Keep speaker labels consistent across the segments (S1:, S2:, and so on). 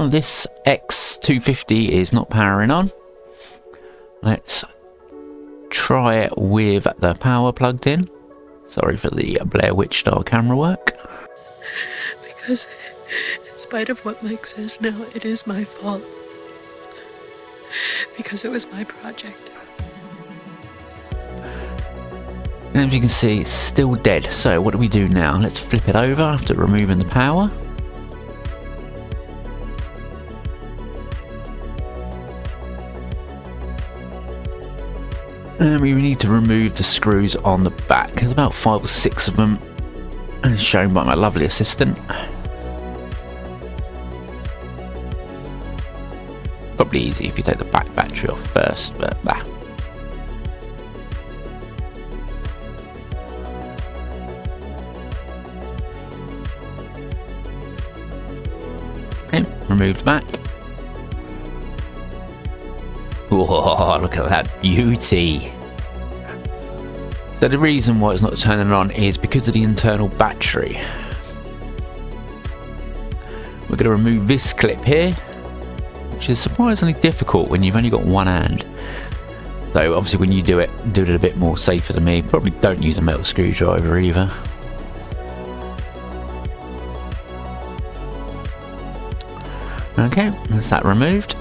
S1: now this X250 is not powering on. Let's try it with the power plugged in. Sorry for the Blair Witch style camera work.
S2: Because in spite of what Mike says now, it is my fault. Because it was my project.
S1: And as you can see, it's still dead. So what do we do now? Let's flip it over after removing the power. And we need to remove the screws on the back. There's about 5 or 6 of them, as shown by my lovely assistant. Probably easy if you take the back battery off first, but bah. Okay, remove the back. Whoa, look at that beauty. So the reason why it's not turning on is because of the internal battery. We're going to remove this clip here, which is surprisingly difficult when you've only got one hand. So obviously when you do it a bit more safer than me. Probably don't use a metal screwdriver either. Okay, that's that removed.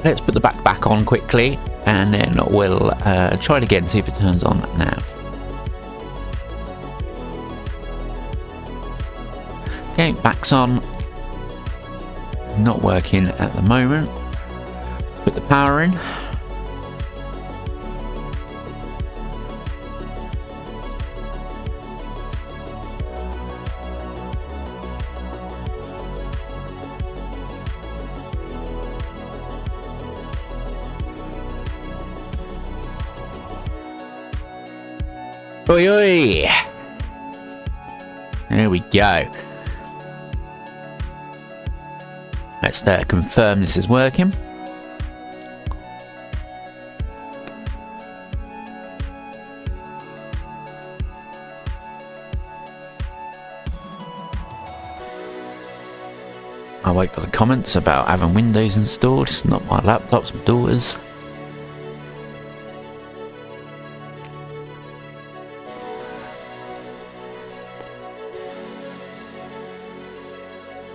S1: Let's put the back on quickly, and then we'll try it again, see if it turns on now. Okay, back's on. Not working at the moment. Put the power in. Oi, oi. There we go. Let's confirm this is working. I'll wait for the comments about having Windows installed. It's not my laptop, it's my daughter's.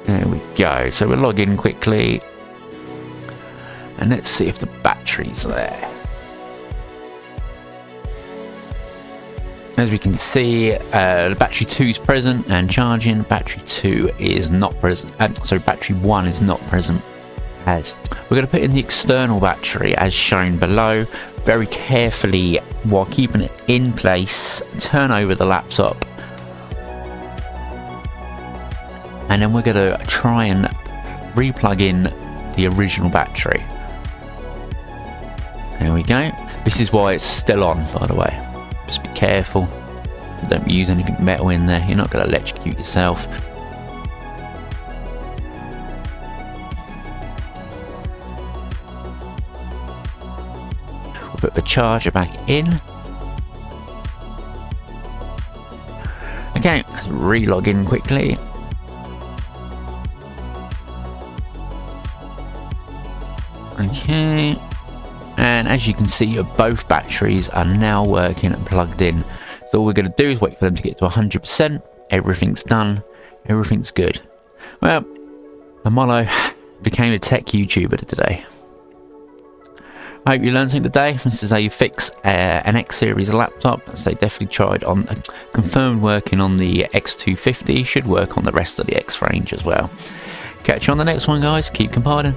S1: There we go. So we'll log in quickly and let's see if the battery's there. As we can see, the battery 2 is present and charging. Battery 2 is not present. Sorry, battery 1 is not present. As we're going to put in the external battery as shown below. Very carefully, while keeping it in place, turn over the laptop. And then we're going to try and re-plug in the original battery. There we go. This is why it's still on, by the way. Just be careful. Don't use anything metal in there. You're not going to electrocute yourself. We'll put the charger back in. Okay, let's re-log in quickly. Okay, and as you can see, both batteries are now working and plugged in. So all we're going to do is wait for them to get to 100%. Everything's done. Everything's good. Well, Immolo became a tech YouTuber today. I hope you learned something today. This is how you fix an X series laptop. As they definitely tried on, confirmed working on the X250. Should work on the rest of the X range as well. Catch you on the next one, guys. Keep compiling.